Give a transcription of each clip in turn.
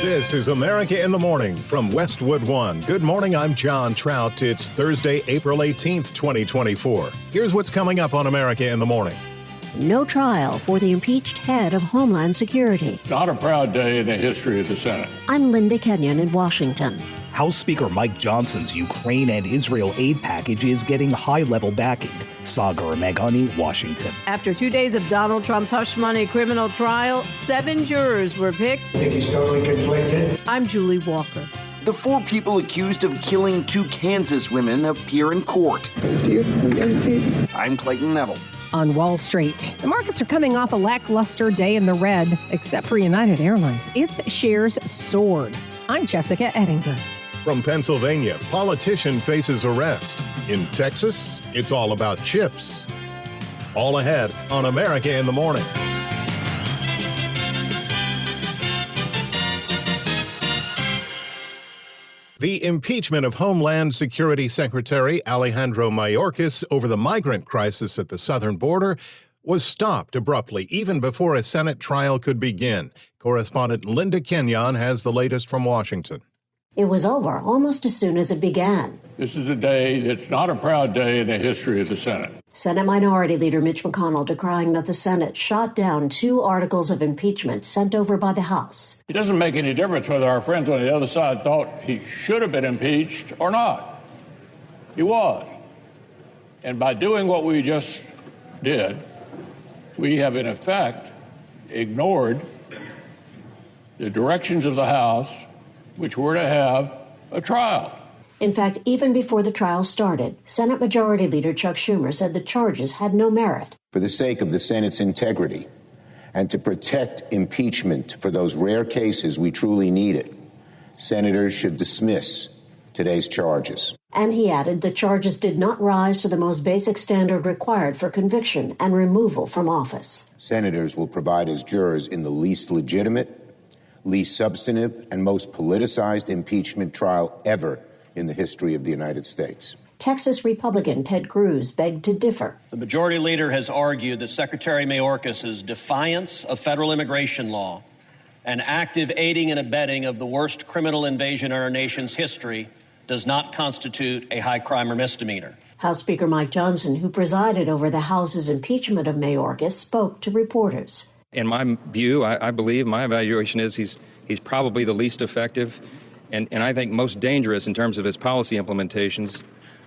This is America in the Morning from Westwood One. Good morning, I'm John Trout. It's Thursday, April 18th, 2024. Here's what's coming up on America in the Morning. No trial for the impeached head of Homeland Security. Not a proud day in the history of the Senate. I'm Linda Kenyon in Washington. House Speaker Mike Johnson's Ukraine and Israel aid package is getting high-level backing. Sagar Meghani, Washington. After 2 days of Donald Trump's hush money criminal trial, 7 jurors were picked. I think he's totally conflicted. I'm Julie Walker. The 4 people accused of killing 2 Kansas women appear in court. I'm Clayton Neville. On Wall Street, the markets are coming off a lackluster day in the red, except for United Airlines. Its shares soared. I'm Jessica Ettinger. From Pennsylvania, politician faces arrest. In Texas, it's all about chips. All ahead on America in the Morning. The impeachment of Homeland Security Secretary Alejandro Mayorkas over the migrant crisis at the southern border was stopped abruptly, even before a Senate trial could begin. Correspondent Linda Kenyon has the latest from Washington. It was over almost as soon as it began. This is a day that's not a proud day in the history of the Senate. Senate Minority Leader Mitch McConnell decrying that the Senate shot down 2 articles of impeachment sent over by the House. It doesn't make any difference whether our friends on the other side thought he should have been impeached or not. He was. And by doing what we just did, we have in effect ignored the directions of the House, which were to have a trial. In fact, even before the trial started, Senate Majority Leader Chuck Schumer said the charges had no merit. For the sake of the Senate's integrity and to protect impeachment for those rare cases we truly need it, senators should dismiss today's charges. And he added the charges did not rise to the most basic standard required for conviction and removal from office. Senators will provide as jurors in the least legitimate, least substantive, and most politicized impeachment trial ever in the history of the United States. Texas Republican Ted Cruz begged to differ. The majority leader has argued that Secretary Mayorkas' defiance of federal immigration law and active aiding and abetting of the worst criminal invasion in our nation's history does not constitute a high crime or misdemeanor. House Speaker Mike Johnson, who presided over the House's impeachment of Mayorkas, spoke to reporters. In my view, I believe, my evaluation is he's probably the least effective and I think most dangerous in terms of his policy implementations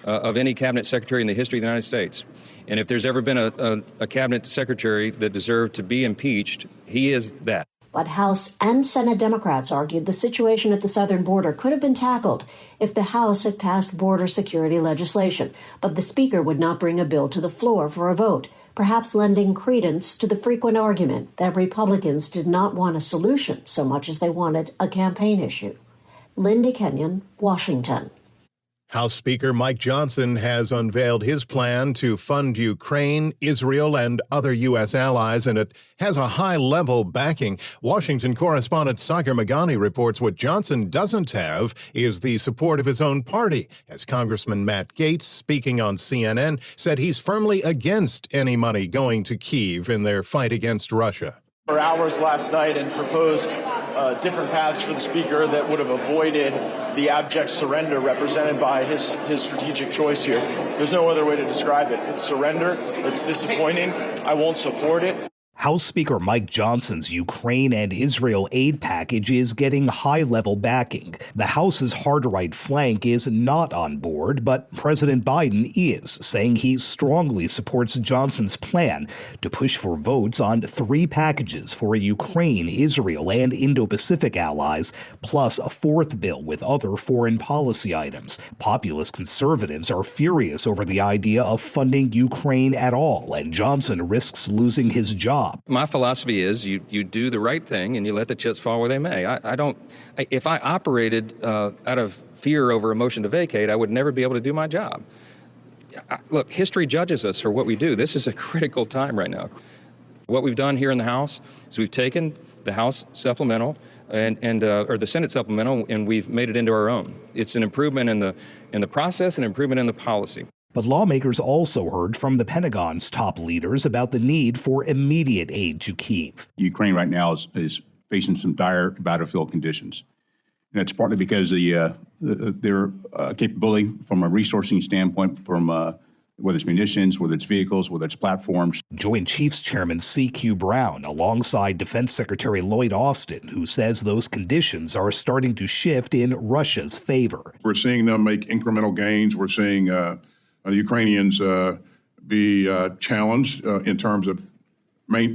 of any cabinet secretary in the history of the United States. And if there's ever been a cabinet secretary that deserved to be impeached, he is that. But House and Senate Democrats argued the situation at the southern border could have been tackled if the House had passed border security legislation. But the Speaker would not bring a bill to the floor for a vote, perhaps lending credence to the frequent argument that Republicans did not want a solution so much as they wanted a campaign issue. Linda Kenyon, Washington. House Speaker Mike Johnson has unveiled his plan to fund Ukraine, Israel, and other U.S. allies, and it has a high-level backing. Washington correspondent Sagar Meghani reports what Johnson doesn't have is the support of his own party, as Congressman Matt Gaetz, speaking on CNN, said he's firmly against any money going to Kyiv in their fight against Russia. For hours last night and proposed different paths for the Speaker that would have avoided the abject surrender represented by his strategic choice here. There's no other way to describe it. It's surrender. It's disappointing. I won't support it. House Speaker Mike Johnson's Ukraine and Israel aid package is getting high-level backing. The House's hard-right flank is not on board, but President Biden is, saying he strongly supports Johnson's plan to push for votes on 3 packages for Ukraine, Israel, and Indo-Pacific allies, plus a 4th bill with other foreign policy items. Populist conservatives are furious over the idea of funding Ukraine at all, and Johnson risks losing his job. My philosophy is you do the right thing and you let the chips fall where they may. If I operated out of fear over a motion to vacate, I would never be able to do my job. Look, history judges us for what we do. This is a critical time right now. What we've done here in the House is we've taken the House supplemental or the Senate supplemental, and we've made it into our own. It's an improvement in the process and improvement in the policy. But lawmakers also heard from the Pentagon's top leaders about the need for immediate aid to Kyiv. Ukraine right now is facing some dire battlefield conditions. And it's partly because their capability from a resourcing standpoint, from whether it's munitions, whether it's vehicles, whether it's platforms. Joint Chiefs Chairman C.Q. Brown alongside Defense Secretary Lloyd Austin, who says those conditions are starting to shift in Russia's favor. We're seeing them make incremental gains. We're seeing the Ukrainians be challenged in terms of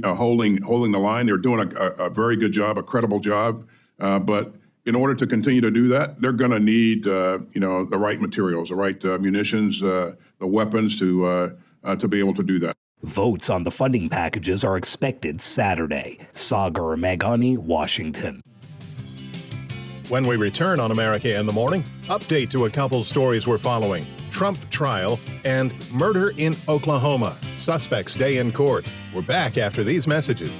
holding the line. They're doing a very good job, a credible job, but in order to continue to do that, they're going to need, the right materials, the right munitions, the weapons to be able to do that. Votes on the funding packages are expected Saturday. Sagar Meghani, Washington. When we return on America in the Morning, update to a couple stories we're following. Trump trial and murder in Oklahoma. Suspects day in court. We're back after these messages.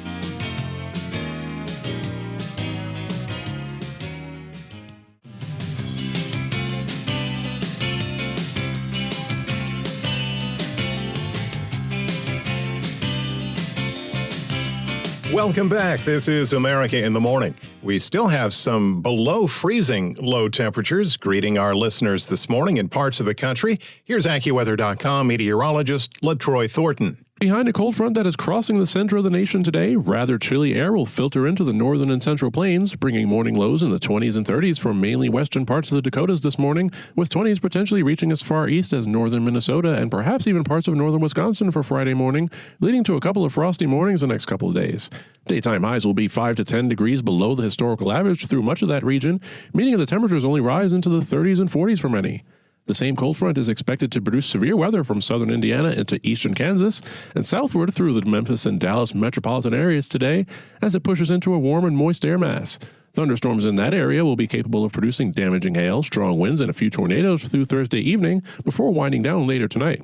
Welcome back. This is America in the Morning. We still have some below freezing low temperatures greeting our listeners this morning in parts of the country. Here's AccuWeather.com meteorologist LaTroy Thornton. Behind a cold front that is crossing the center of the nation today, rather chilly air will filter into the northern and central plains, bringing morning lows in the 20s and 30s for mainly western parts of the Dakotas this morning, with 20s potentially reaching as far east as northern Minnesota and perhaps even parts of northern Wisconsin for Friday morning, leading to a couple of frosty mornings the next couple of days. Daytime highs will be 5 to 10 degrees below the historical average through much of that region, meaning the temperatures only rise into the 30s and 40s for many. The same cold front is expected to produce severe weather from southern Indiana into eastern Kansas and southward through the Memphis and Dallas metropolitan areas today as it pushes into a warm and moist air mass. Thunderstorms in that area will be capable of producing damaging hail, strong winds, and a few tornadoes through Thursday evening before winding down later tonight.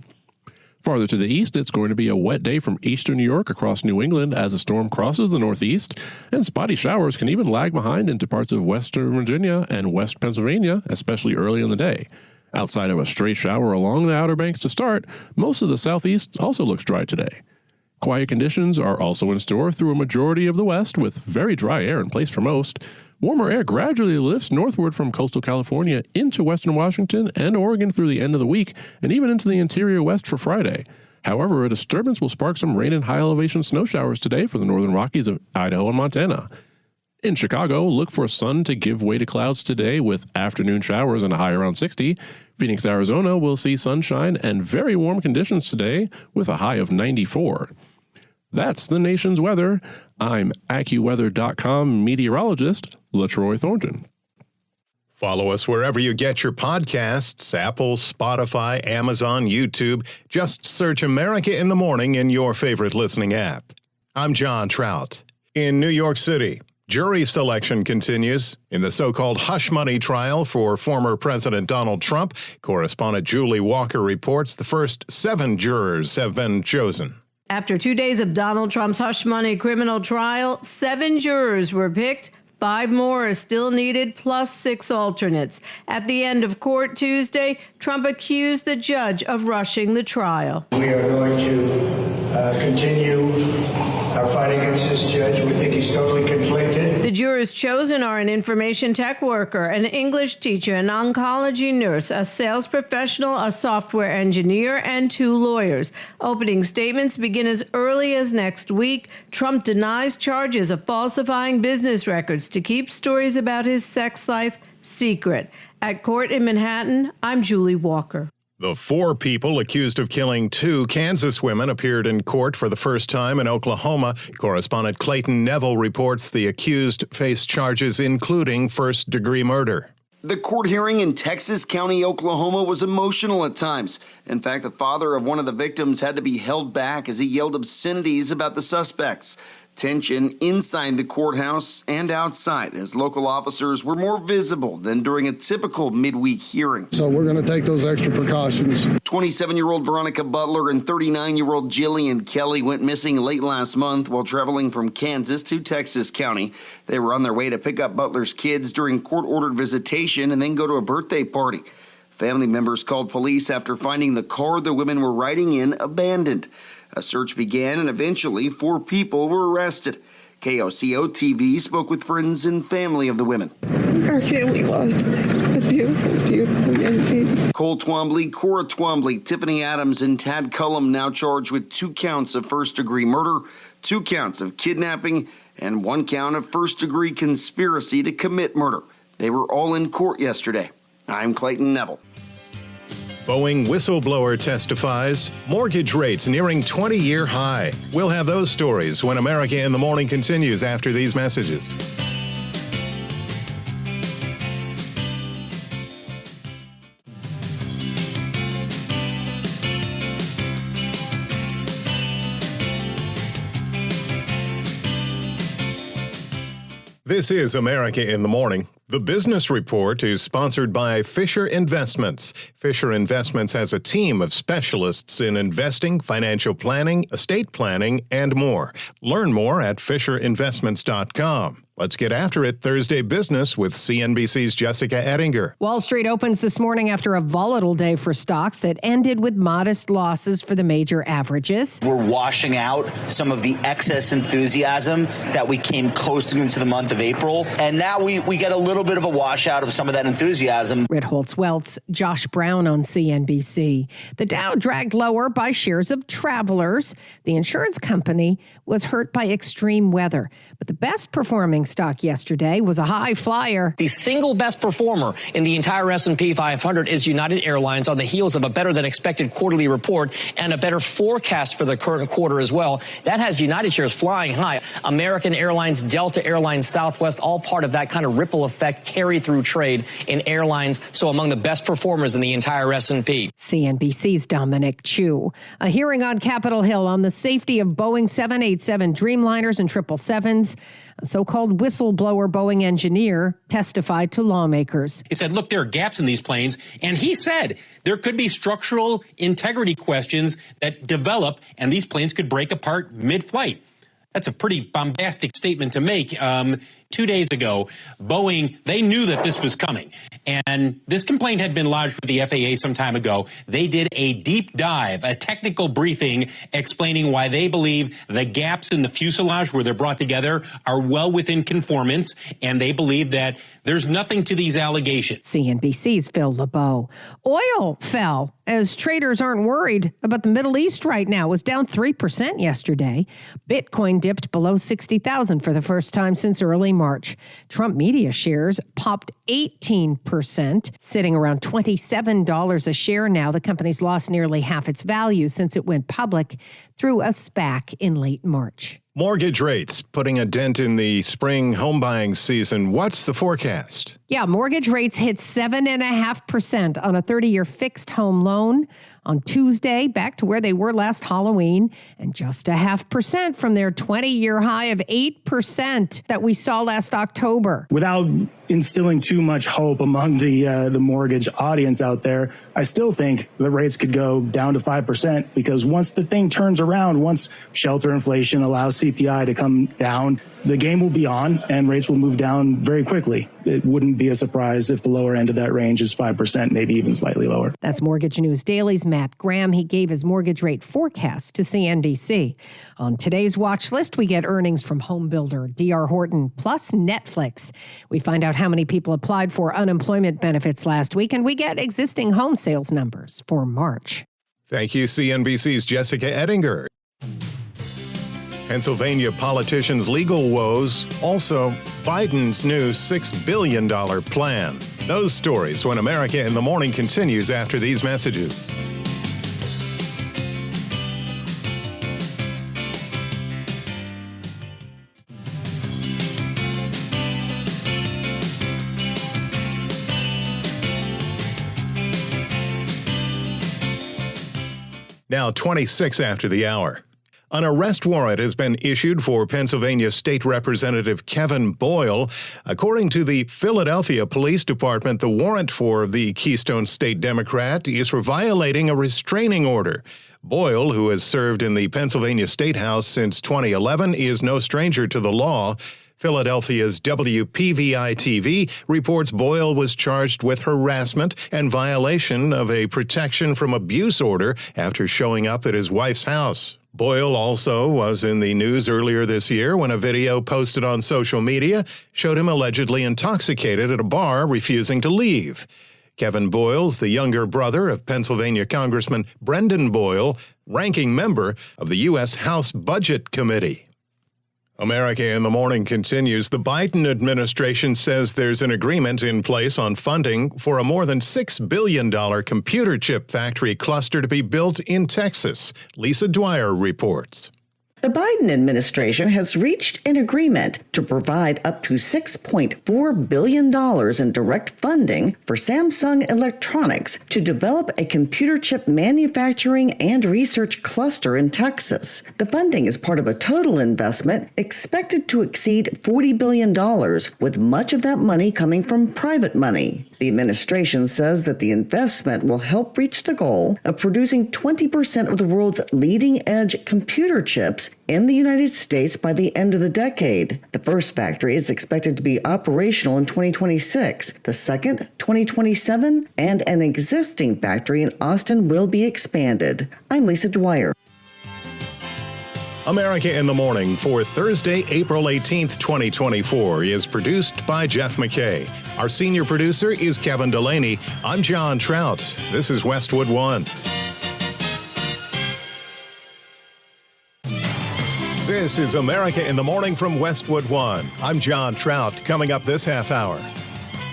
Farther to the east, it's going to be a wet day from eastern New York across New England as the storm crosses the northeast, and spotty showers can even lag behind into parts of western Virginia and west Pennsylvania, especially early in the day. Outside of a stray shower along the Outer Banks to start, most of the southeast also looks dry today. Quiet conditions are also in store through a majority of the west, with very dry air in place for most. Warmer air gradually lifts northward from coastal California into western Washington and Oregon through the end of the week, and even into the interior west for Friday. However, a disturbance will spark some rain and high-elevation snow showers today for the northern Rockies of Idaho and Montana. In Chicago, look for sun to give way to clouds today with afternoon showers and a high around 60. Phoenix, Arizona will see sunshine and very warm conditions today with a high of 94. That's the nation's weather. I'm AccuWeather.com meteorologist LaTroy Thornton. Follow us wherever you get your podcasts, Apple, Spotify, Amazon, YouTube. Just search America in the Morning in your favorite listening app. I'm John Trout. In New York City, jury selection continues in the so-called hush money trial for former President Donald Trump. Correspondent Julie Walker reports the first 7 jurors have been chosen. After 2 days of Donald Trump's hush money criminal trial, 7 jurors were picked. 5 more are still needed, plus 6 alternates. At the end of court Tuesday, Trump accused the judge of rushing the trial. We are going to continue our fight against this judge. We think he's totally conflicted. The jurors chosen are an information tech worker, an English teacher, an oncology nurse, a sales professional, a software engineer, and 2 lawyers. Opening statements begin as early as next week. Trump denies charges of falsifying business records to keep stories about his sex life secret. At court in Manhattan, I'm Julie Walker. The 4 people accused of killing 2 Kansas women appeared in court for the first time in Oklahoma. Correspondent Clayton Neville reports the accused face charges including first-degree murder. The court hearing in Texas County, Oklahoma was emotional at times. In fact, the father of one of the victims had to be held back as he yelled obscenities about the suspects. Tension inside the courthouse and outside as local officers were more visible than during a typical midweek hearing. So we're going to take those extra precautions. 27-year-old Veronica Butler and 39-year-old Jillian Kelly went missing late last month while traveling from Kansas to Texas County. They were on their way to pick up Butler's kids during court-ordered visitation and then go to a birthday party. Family members called police after finding the car the women were riding in abandoned. A search began and eventually 4 people were arrested. KOCO-TV spoke with friends and family of the women. Our family lost a beautiful, beautiful young lady. Cole Twombly, Cora Twombly, Tiffany Adams, and Tad Cullum now charged with 2 counts of first-degree murder, 2 counts of kidnapping, and 1 count of first-degree conspiracy to commit murder. They were all in court yesterday. I'm Clayton Neville. Boeing whistleblower testifies, mortgage rates nearing 20-year high. We'll have those stories when America in the Morning continues after these messages. This is America in the Morning. The Business Report is sponsored by Fisher Investments. Fisher Investments has a team of specialists in investing, financial planning, estate planning, and more. Learn more at FisherInvestments.com. Let's get after it. Thursday Business with CNBC's Jessica Ettinger. Wall Street opens this morning after a volatile day for stocks that ended with modest losses for the major averages. We're washing out some of the excess enthusiasm that we came coasting into the month of April. And now we get a little bit of a washout of some of that enthusiasm. Ritholtz Wealth's Josh Brown on CNBC. The Dow dragged lower by shares of Travelers. The insurance company was hurt by extreme weather. But the best performing stock yesterday was a high flyer. The single best performer in the entire S&P 500 is United Airlines on the heels of a better than expected quarterly report and a better forecast for the current quarter as well. That has United shares flying high. American Airlines, Delta Airlines, Southwest, all part of that kind of ripple effect carry through trade in airlines. So among the best performers in the entire S&P. CNBC's Dominic Chu. A hearing on Capitol Hill on the safety of Boeing 787 Dreamliners and 777s. A so-called whistleblower Boeing engineer testified to lawmakers. He said, look, there are gaps in these planes. And he said there could be structural integrity questions that develop and these planes could break apart mid-flight. That's a pretty bombastic statement to make. 2 days ago, Boeing, they knew that this was coming. And this complaint had been lodged with the FAA some time ago. They did a deep dive, a technical briefing explaining why they believe the gaps in the fuselage where they're brought together are well within conformance. And they believe that there's nothing to these allegations. CNBC's Phil LeBeau. Oil fell as traders aren't worried about the Middle East right now. It was down 3% yesterday. Bitcoin dipped below 60,000 for the first time since early March. Trump media shares popped 18%, sitting around $27 a share now. The company's lost nearly half its value since it went public through a SPAC in late March. Mortgage rates putting a dent in the spring home buying season. What's the forecast? Yeah, mortgage rates hit 7.5% on a 30-year fixed home loan on Tuesday, back to where they were last Halloween, and just 0.5% from their 20-year high of 8% that we saw last October. Without instilling too much hope among the mortgage audience out there, I still think the rates could go down to 5% because once the thing turns around, once shelter inflation allows CPI to come down, the game will be on and rates will move down very quickly. It wouldn't be a surprise if the lower end of that range is 5%, maybe even slightly lower. That's Mortgage News Daily's Matt Graham. He gave his mortgage rate forecast to CNBC. On today's watch list, we get earnings from home builder D.R. Horton plus Netflix. We find out how many people applied for unemployment benefits last week, and we get existing home sales numbers for March. Thank you, CNBC's Jessica Ettinger. Pennsylvania politicians' legal woes. Also, Biden's new $6 billion plan. Those stories when America in the Morning continues after these messages. Now 26 after the hour. An arrest warrant has been issued for Pennsylvania State Representative Kevin Boyle. According to the Philadelphia Police Department, the warrant for the Keystone State Democrat is for violating a restraining order. Boyle, who has served in the Pennsylvania State House since 2011, is no stranger to the law. Philadelphia's WPVI-TV reports Boyle was charged with harassment and violation of a protection from abuse order after showing up at his wife's house. Boyle also was in the news earlier this year when a video posted on social media showed him allegedly intoxicated at a bar, refusing to leave. Kevin Boyle's the younger brother of Pennsylvania Congressman Brendan Boyle, ranking member of the U.S. House Budget Committee. America in the Morning continues. The Biden administration says there's an agreement in place on funding for a more than $6 billion computer chip factory cluster to be built in Texas. Lisa Dwyer reports. The Biden administration has reached an agreement to provide up to $6.4 billion in direct funding for Samsung Electronics to develop a computer chip manufacturing and research cluster in Texas. The funding is part of a total investment expected to exceed $40 billion, with much of that money coming from private money. The administration says that the investment will help reach the goal of producing 20% of the world's leading-edge computer chips in the United States by the end of the decade. The first factory is expected to be operational in 2026, the second 2027, and an existing factory in Austin will be expanded. I'm Lisa Dwyer. America in the Morning for Thursday, April 18th, 2024 is produced by Jeff McKay. Our senior producer is Kevin Delaney. I'm John Trout. This is Westwood One. This is America in the Morning from Westwood One. I'm John Trout. Coming up this half hour.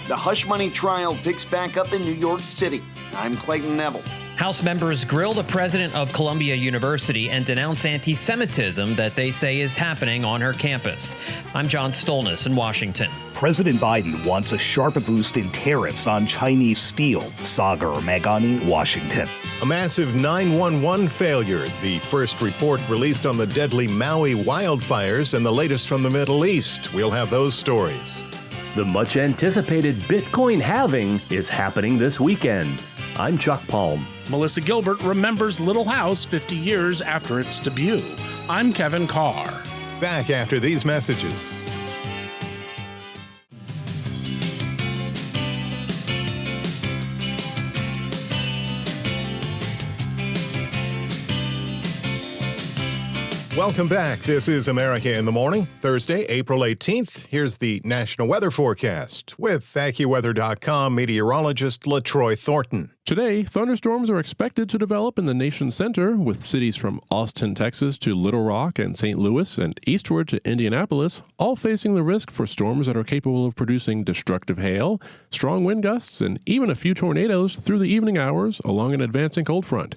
The hush money trial picks back up in New York City. I'm Clayton Neville. House members grill the president of Columbia University and denounce anti-Semitism that they say is happening on her campus. I'm John Stolness in Washington. President Biden wants a sharp boost in tariffs on Chinese steel. Sagar Meghani, Washington. A massive 911 failure. The first report released on the deadly Maui wildfires and the latest from the Middle East. We'll have those stories. The much-anticipated Bitcoin halving is happening this weekend. I'm Chuck Palm. Melissa Gilbert remembers Little House 50 years after its debut. I'm Kevin Carr. Back after these messages. Welcome back. This is America in the Morning, Thursday, April 18th. Here's the National Weather Forecast with AccuWeather.com meteorologist LaTroy Thornton. Today, thunderstorms are expected to develop in the nation's center, with cities from Austin, Texas to Little Rock and St. Louis and eastward to Indianapolis, all facing the risk for storms that are capable of producing destructive hail, strong wind gusts, and even a few tornadoes through the evening hours along an advancing cold front.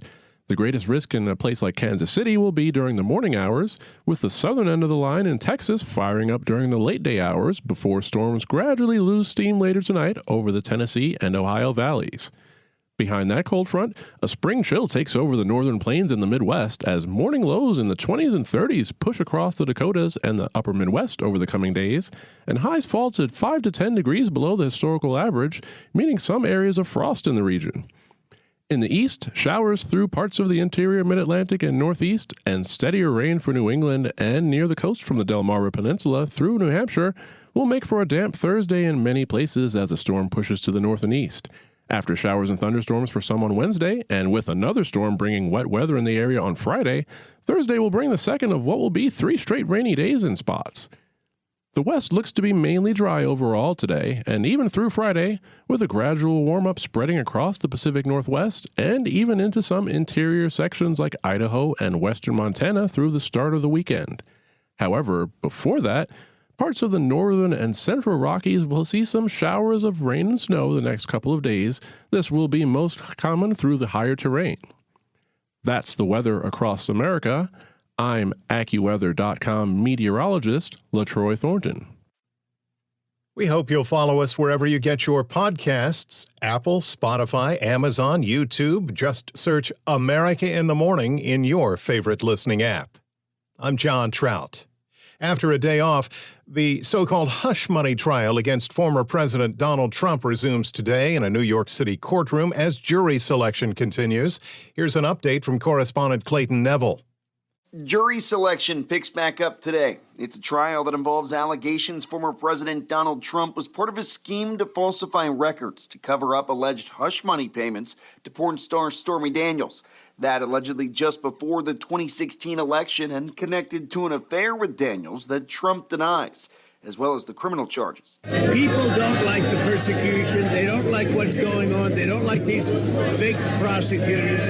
The greatest risk in a place like Kansas City will be during the morning hours, with the southern end of the line in Texas firing up during the late day hours before storms gradually lose steam later tonight over the Tennessee and Ohio valleys. Behind that cold front, a spring chill takes over the northern plains and the Midwest as morning lows in the 20s and 30s push across the Dakotas and the upper Midwest over the coming days, and highs fall to 5 to 10 degrees below the historical average, meaning some areas of frost in the region. In the east, showers through parts of the interior mid-Atlantic and northeast, and steadier rain for New England and near the coast from the Delmarva Peninsula through New Hampshire will make for a damp Thursday in many places as the storm pushes to the north and east. After showers and thunderstorms for some on Wednesday, and with another storm bringing wet weather in the area on Friday, Thursday will bring the second of what will be 3 straight rainy days in spots. The west looks to be mainly dry overall today, and even through Friday, with a gradual warm-up spreading across the Pacific Northwest and even into some interior sections like Idaho and western Montana through the start of the weekend. However, before that, parts of the northern and central Rockies will see some showers of rain and snow the next couple of days. This will be most common through the higher terrain. That's the weather across America. I'm AccuWeather.com meteorologist LaTroy Thornton. We hope you'll follow us wherever you get your podcasts, Apple, Spotify, Amazon, YouTube. Just search America in the Morning in your favorite listening app. I'm John Trout. After a day off, the so-called hush money trial against former President Donald Trump resumes today in a New York City courtroom as jury selection continues. Here's an update from correspondent Clayton Neville. Jury selection picks back up today. It's a trial that involves allegations former President Donald Trump was part of a scheme to falsify records to cover up alleged hush money payments to porn star Stormy Daniels. That allegedly just before the 2016 election and connected to an affair with Daniels that Trump denies, as well as the criminal charges. People don't like the persecution. They don't like what's going on. They don't like these fake prosecutors.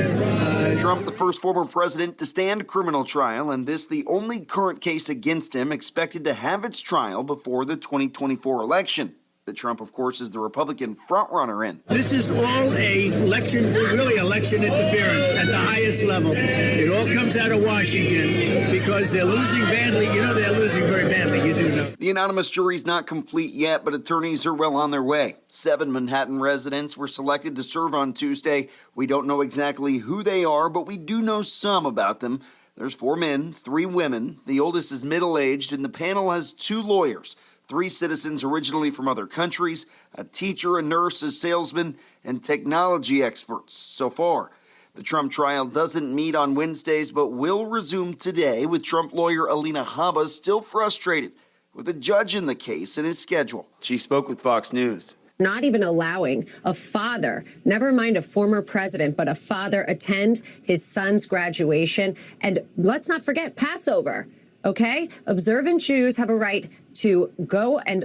Trump, the first former president to stand criminal trial, and this the only current case against him expected to have its trial before the 2024 election. That Trump, of course, is the Republican frontrunner in. This is all election interference at the highest level. It all comes out of Washington because they're losing badly. You know they're losing very badly. You do know. The anonymous jury's not complete yet, but attorneys are well on their way. 7 Manhattan residents were selected to serve on Tuesday. We don't know exactly who they are, but we do know some about them. There's 4 men, 3 women. The oldest is middle-aged, and the panel has 2 lawyers. 3 citizens originally from other countries, a teacher, a nurse, a salesman, and technology experts. So far, the Trump trial doesn't meet on Wednesdays, but will resume today, with Trump lawyer Alina Habba still frustrated with a judge in the case and his schedule. She spoke with Fox News. Not even allowing a father, never mind a former president, but a father attend his son's graduation. And let's not forget Passover. Okay, observant Jews have a right to go and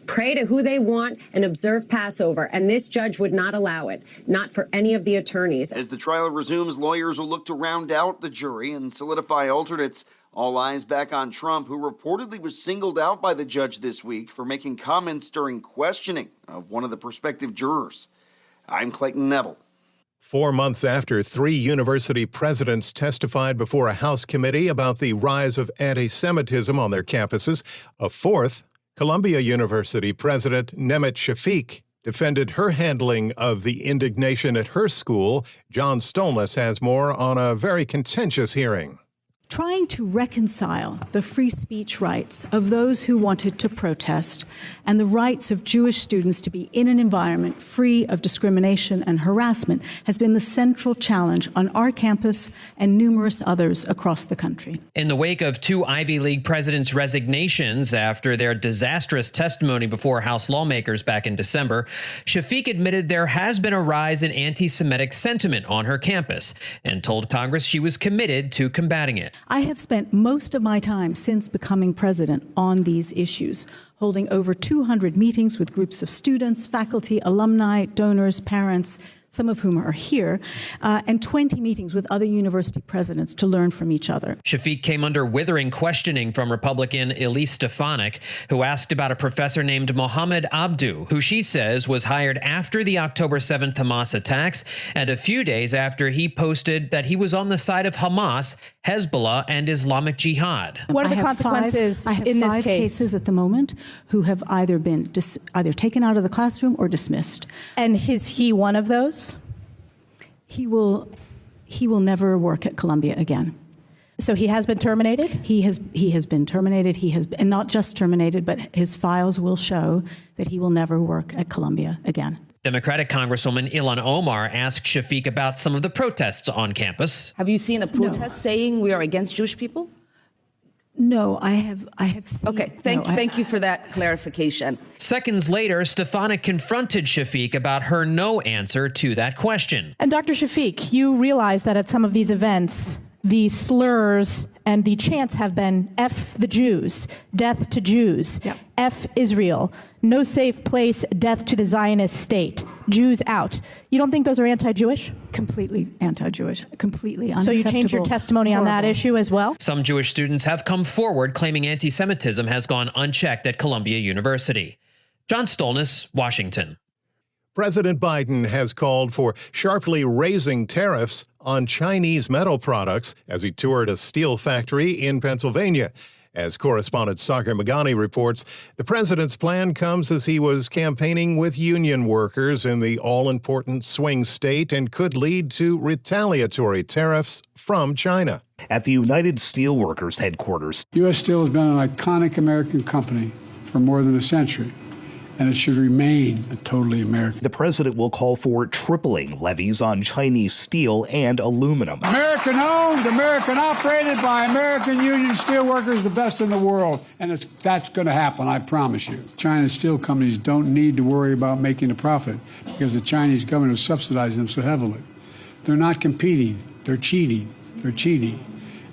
pray to who they want and observe Passover, and this judge would not allow it, not for any of the attorneys. As the trial resumes, lawyers will look to round out the jury and solidify alternates. All eyes back on Trump, who reportedly was singled out by the judge this week for making comments during questioning of one of the prospective jurors. I'm Clayton Neville. 4 months after 3 university presidents testified before a House committee about the rise of anti-Semitism on their campuses, a 4th, Columbia University President Nemet Shafik, defended her handling of the indignation at her school. John Stolnis has more on a very contentious hearing. Trying to reconcile the free speech rights of those who wanted to protest and the rights of Jewish students to be in an environment free of discrimination and harassment has been the central challenge on our campus and numerous others across the country. In the wake of 2 Ivy League presidents' resignations after their disastrous testimony before House lawmakers back in December, Shafik admitted there has been a rise in anti-Semitic sentiment on her campus and told Congress she was committed to combating it. I have spent most of my time since becoming president on these issues, holding over 200 meetings with groups of students, faculty, alumni, donors, parents, some of whom are here, and 20 meetings with other university presidents to learn from each other. Shafik came under withering questioning from Republican Elise Stefanik, who asked about a professor named Mohammed Abdu, who she says was hired after the October 7th Hamas attacks and a few days after he posted that he was on the side of Hamas, Hezbollah, and Islamic Jihad. What are the consequences in this case? I have 5 cases at the moment who have either been either taken out of the classroom or dismissed. And is he one of those? He will never work at Columbia again. So he has been terminated? He has been terminated. And not just terminated, but his files will show that he will never work at Columbia again. Democratic Congresswoman Ilhan Omar asked Shafik about some of the protests on campus. Have you seen a protest saying we are against Jewish people? No, I have seen. Okay, thank you for that clarification. Seconds later, Stefanik confronted Shafik about her no answer to that question. And Dr. Shafik, you realize that at some of these events, the slurs and the chants have been F the Jews, death to Jews, F Israel, no safe place, death to the Zionist state, Jews out. You don't think those are anti-Jewish? Completely anti-Jewish, completely unacceptable. So you changed your testimony on that issue as well? Some Jewish students have come forward claiming anti-Semitism has gone unchecked at Columbia University. John Stolnis, Washington. President Biden has called for sharply raising tariffs on Chinese metal products as he toured a steel factory in Pennsylvania. As correspondent Sagar Meghani reports, the president's plan comes as he was campaigning with union workers in the all-important swing state and could lead to retaliatory tariffs from China. At the United Steelworkers headquarters, U.S. Steel has been an iconic American company for more than a century. and it should remain totally American. The president will call for tripling levies on Chinese steel and aluminum. American owned, American operated by American union steelworkers, the best in the world. And that's going to happen, I promise you. China's steel companies don't need to worry about making a profit because the Chinese government has subsidized them so heavily. They're not competing. They're cheating. They're cheating.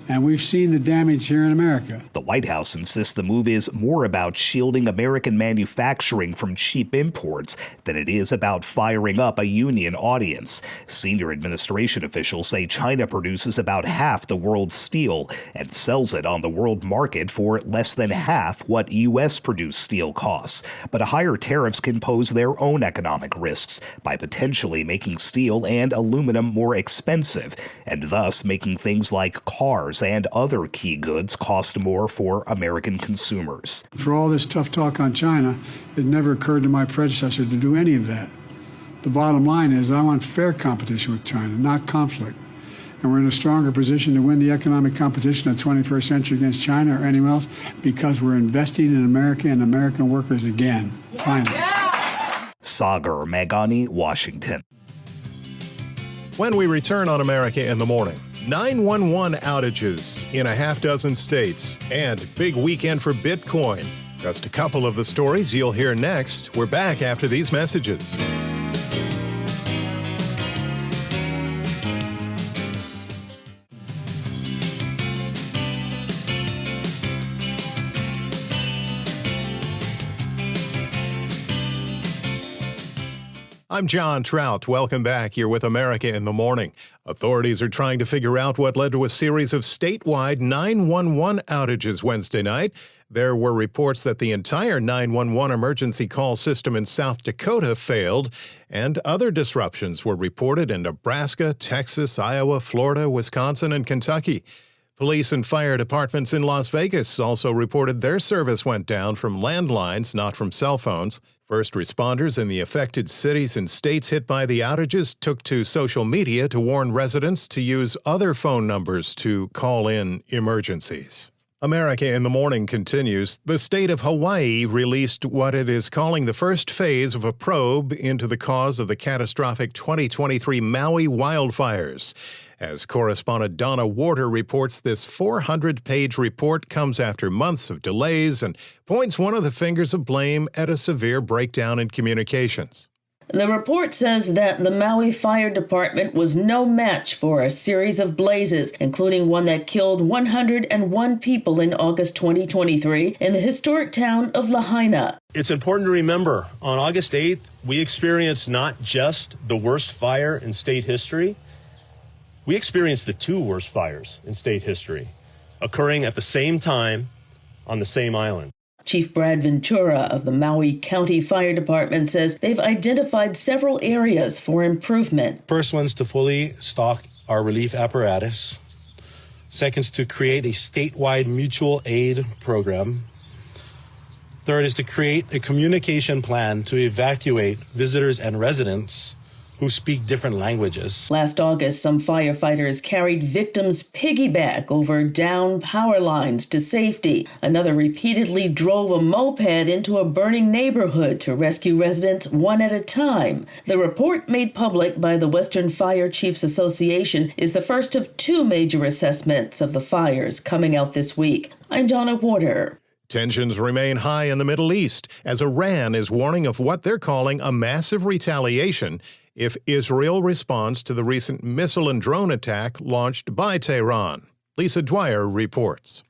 And we've seen the damage here in America. The White House insists the move is more about shielding American manufacturing from cheap imports than it is about firing up a union audience. Senior administration officials say China produces about half the world's steel and sells it on the world market for less than half what U.S.-produced steel costs. But higher tariffs can pose their own economic risks by potentially making steel and aluminum more expensive, and thus making things like cars and other key goods cost more for American consumers. For all this tough talk on China, it never occurred to my predecessor to do any of that. The bottom line is I want fair competition with China, not conflict. And we're in a stronger position to win the economic competition of the 21st century against China or anyone else because we're investing in America and American workers again, finally. Sagar Meghani, Washington. When we return on America in the Morning, 911 outages in a half dozen states and big weekend for Bitcoin. Just a couple of the stories you'll hear next. We're back after these messages. I'm John Trout. Welcome back. You're with America in the Morning. Authorities are trying to figure out what led to a series of statewide 911 outages Wednesday night. There were reports that the entire 911 emergency call system in South Dakota failed, and other disruptions were reported in Nebraska, Texas, Iowa, Florida, Wisconsin, and Kentucky. Police and fire departments in Las Vegas also reported their service went down from landlines, not from cell phones. First responders in the affected cities and states hit by the outages took to social media to warn residents to use other phone numbers to call in emergencies. America in the Morning continues. The state of Hawaii released what it is calling the first phase of a probe into the cause of the catastrophic 2023 Maui wildfires. As correspondent Donna Warder reports, this 400-page report comes after months of delays and points one of the fingers of blame at a severe breakdown in communications. The report says that the Maui Fire Department was no match for a series of blazes, including one that killed 101 people in August 2023 in the historic town of Lahaina. It's important to remember, on August 8th, we experienced not just the worst fire in state history, we experienced the two worst fires in state history, occurring at the same time on the same island. Chief Brad Ventura of the Maui County Fire Department says they've identified several areas for improvement. First one's to fully stock our relief apparatus. Second is to create a statewide mutual aid program. Third is to create a communication plan to evacuate visitors and residents who speak different languages. Last August, some firefighters carried victims piggyback over down power lines to safety. Another repeatedly drove a moped into a burning neighborhood to rescue residents one at a time. The report made public by the Western Fire Chiefs Association is the first of two major assessments of the fires coming out this week. I'm Donna Warder. Tensions remain high in the Middle East as Iran is warning of what they're calling a massive retaliation if Israel responds to the recent missile and drone attack launched by Tehran. Lisa Dwyer reports.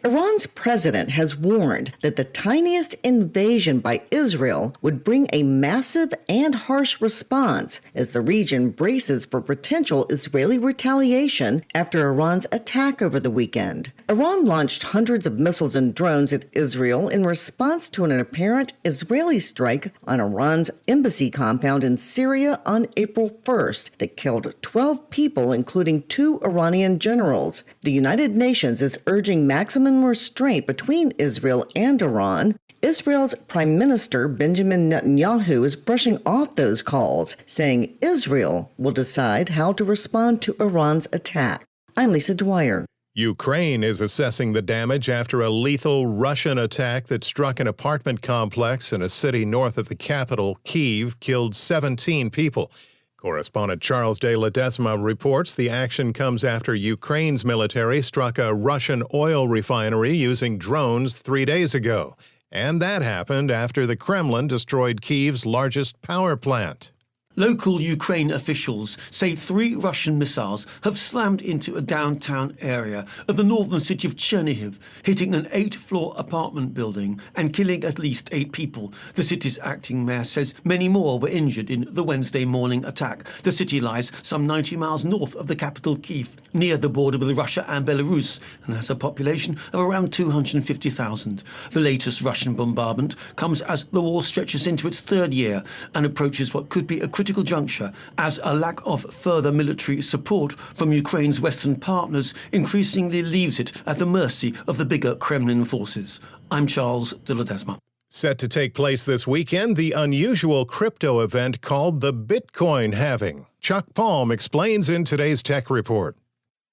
Iran's president has warned that the tiniest invasion by Israel would bring a massive and harsh response as the region braces for potential Israeli retaliation after Iran's attack over the weekend. Iran launched hundreds of missiles and drones at Israel in response to an apparent Israeli strike on Iran's embassy compound in Syria on April 1st that killed 12 people, including 2 Iranian generals. The United Nations is urging maximum restraint between Israel and Iran. Israel's Prime Minister Benjamin Netanyahu is brushing off those calls, saying Israel will decide how to respond to Iran's attack. I'm Lisa Dwyer. Ukraine is assessing the damage after a lethal Russian attack that struck an apartment complex in a city north of the capital, Kyiv, killed 17 people. Correspondent Charles de Ledesma reports the action comes after Ukraine's military struck a Russian oil refinery using drones 3 days ago. And that happened after the Kremlin destroyed Kyiv's largest power plant. Local Ukraine officials say 3 Russian missiles have slammed into a downtown area of the northern city of Chernihiv, hitting an 8-floor apartment building and killing at least 8 people. The city's acting mayor says many more were injured in the Wednesday morning attack. The city lies some 90 miles north of the capital Kyiv, near the border with Russia and Belarus, and has a population of around 250,000. The latest Russian bombardment comes as the war stretches into its 3rd year and approaches what could be a critical juncture as a lack of further military support from Ukraine's Western partners increasingly leaves it at the mercy of the bigger Kremlin forces. I'm Charles de Ledesma. Set to take place this weekend, the unusual crypto event called the Bitcoin halving. Chuck Palm explains in today's Tech Report.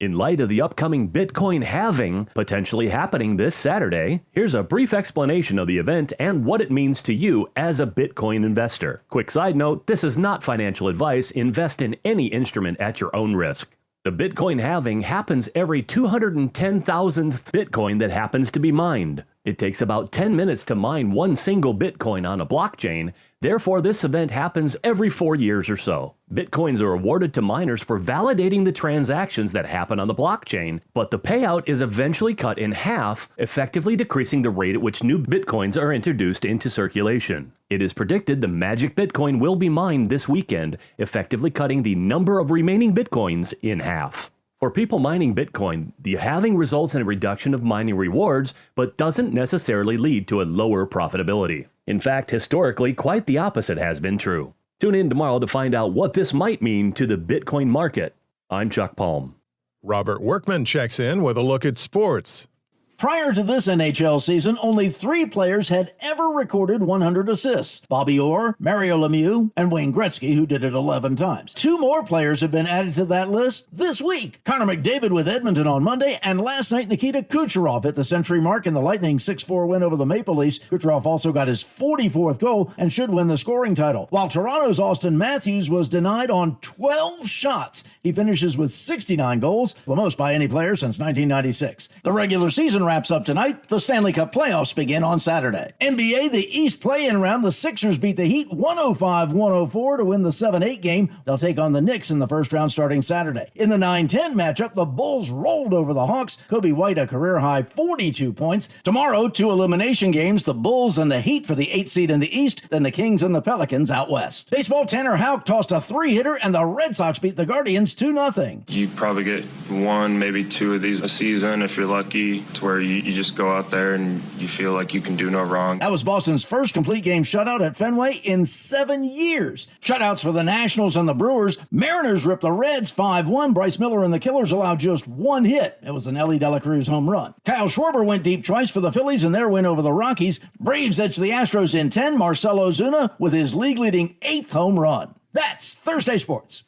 In light of the upcoming Bitcoin halving potentially happening this Saturday, here's a brief explanation of the event and what it means to you as a Bitcoin investor. Quick side note, this is not financial advice. Invest in any instrument at your own risk. The Bitcoin halving happens every 210,000th Bitcoin that happens to be mined. It takes about 10 minutes to mine one single Bitcoin on a blockchain. Therefore, this event happens every 4 years or so. Bitcoins are awarded to miners for validating the transactions that happen on the blockchain, but the payout is eventually cut in half, effectively decreasing the rate at which new Bitcoins are introduced into circulation. It is predicted the magic Bitcoin will be mined this weekend, effectively cutting the number of remaining Bitcoins in half. For people mining Bitcoin, the halving results in a reduction of mining rewards, but doesn't necessarily lead to a lower profitability. In fact, historically, quite the opposite has been true. Tune in tomorrow to find out what this might mean to the Bitcoin market. I'm Chuck Palm. Robert Workman checks in with a look at sports. Prior to this NHL season, only 3 players had ever recorded 100 assists. Bobby Orr, Mario Lemieux, and Wayne Gretzky, who did it 11 times. 2 more players have been added to that list this week. Connor McDavid with Edmonton on Monday, and last night Nikita Kucherov hit the century mark in the Lightning 6-4 win over the Maple Leafs. Kucherov also got his 44th goal and should win the scoring title. While Toronto's Austin Matthews was denied on 12 shots, he finishes with 69 goals, the most by any player since 1996. The regular season wraps up tonight. The Stanley Cup playoffs begin on Saturday. NBA, the East play-in round, the Sixers beat the Heat 105-104 to win the 7-8 game. They'll take on the Knicks in the first round starting Saturday. In the 9-10 matchup, the Bulls rolled over the Hawks. Kobe White a career-high 42 points. Tomorrow, 2 elimination games, the Bulls and the Heat for the 8th seed in the East, then the Kings and the Pelicans out west. Baseball, Tanner Houck tossed a 3-hitter, and the Red Sox beat the Guardians 2-0. You probably get 1, maybe 2 of these a season if you're lucky, to where you just go out there and you feel like you can do no wrong. That was Boston's first complete game shutout at Fenway in 7 years. Shutouts for the Nationals and the Brewers. Mariners ripped the Reds 5-1. Bryce Miller and the Killers allowed just 1 hit. It was an Ellie De La Cruz home run. Kyle Schwarber went deep twice for the Phillies in their win over the Rockies. Braves edged the Astros in 10. Marcell Ozuna with his league-leading 8th home run. That's Thursday Sports.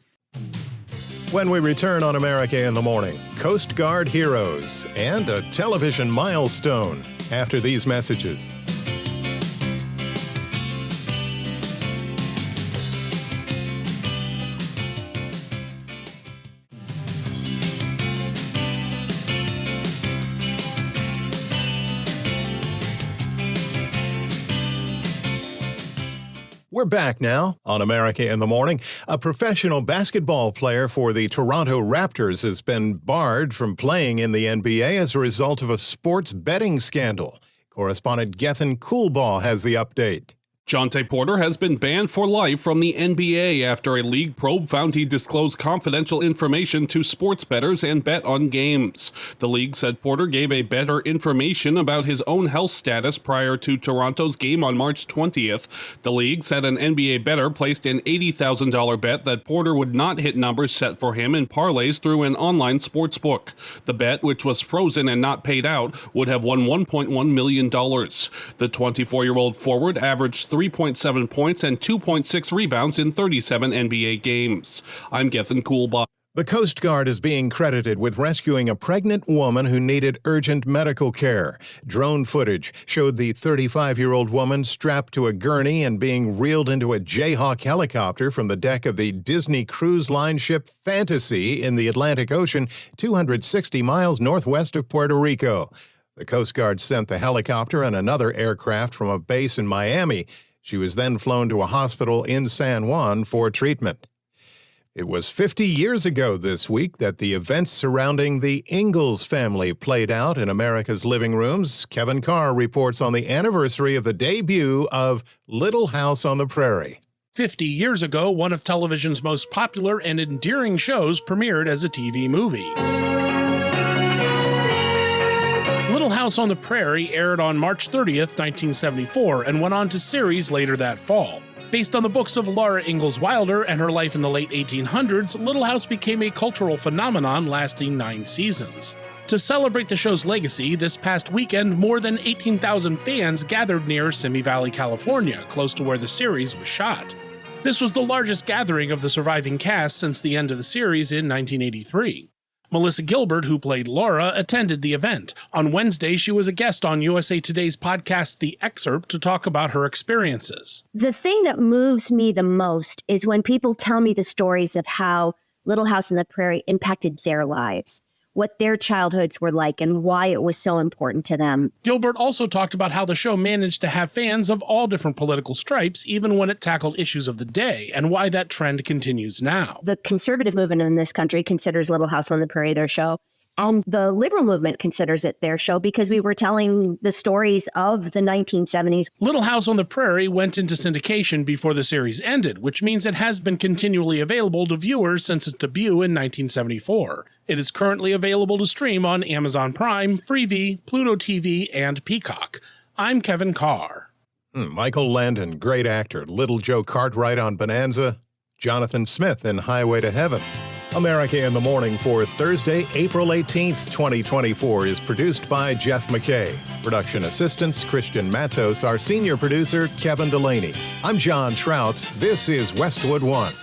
When we return on America in the Morning, Coast Guard heroes and a television milestone after these messages. We're back now on America in the Morning. A professional basketball player for the Toronto Raptors has been barred from playing in the NBA as a result of a sports betting scandal. Correspondent Gethin Coolbaugh has the update. Jonte Porter has been banned for life from the NBA after a league probe found he disclosed confidential information to sports bettors and bet on games. The league said Porter gave a bettor information about his own health status prior to Toronto's game on March 20th. The league said an NBA bettor placed an $80,000 bet that Porter would not hit numbers set for him in parlays through an online sportsbook. The bet, which was frozen and not paid out, would have won $1.1 million. The 24-year-old forward averaged 3.7 points and 2.6 rebounds in 37 NBA games. I'm Gethin Coolbaugh. The Coast Guard is being credited with rescuing a pregnant woman who needed urgent medical care. Drone footage showed the 35-year-old woman strapped to a gurney and being reeled into a Jayhawk helicopter from the deck of the Disney Cruise Line ship Fantasy in the Atlantic Ocean, 260 miles northwest of Puerto Rico. The Coast Guard sent the helicopter and another aircraft from a base in Miami. She was then flown to a hospital in San Juan for treatment. It was 50 years ago this week that the events surrounding the Ingalls family played out in America's living rooms. Kevin Carr reports on the anniversary of the debut of Little House on the Prairie. 50 years ago, one of television's most popular and endearing shows premiered as a TV movie. Little House on the Prairie aired on March 30th, 1974, and went on to series later that fall. Based on the books of Laura Ingalls Wilder and her life in the late 1800s, Little House became a cultural phenomenon lasting 9 seasons. To celebrate the show's legacy, this past weekend, more than 18,000 fans gathered near Simi Valley, California, close to where the series was shot. This was the largest gathering of the surviving cast since the end of the series in 1983. Melissa Gilbert, who played Laura, attended the event. On Wednesday, she was a guest on USA Today's podcast The Excerpt to talk about her experiences. The thing that moves me the most is when people tell me the stories of how Little House on the Prairie impacted their lives, what their childhoods were like, and why it was so important to them. Gilbert also talked about how the show managed to have fans of all different political stripes, even when it tackled issues of the day, and why that trend continues now. The conservative movement in this country considers Little House on the Prairie their show, and the liberal movement considers it their show because we were telling the stories of the 1970s. Little House on the Prairie went into syndication before the series ended, which means it has been continually available to viewers since its debut in 1974. It is currently available to stream on Amazon Prime, Freevee, Pluto TV, and Peacock. I'm Kevin Carr. Michael Landon, great actor. Little Joe Cartwright on Bonanza. Jonathan Smith in Highway to Heaven. America in the Morning for Thursday, April 18th, 2024 is produced by Jeff McKay. Production assistants, Christian Matos. Our senior producer, Kevin Delaney. I'm John Trout. This is Westwood One.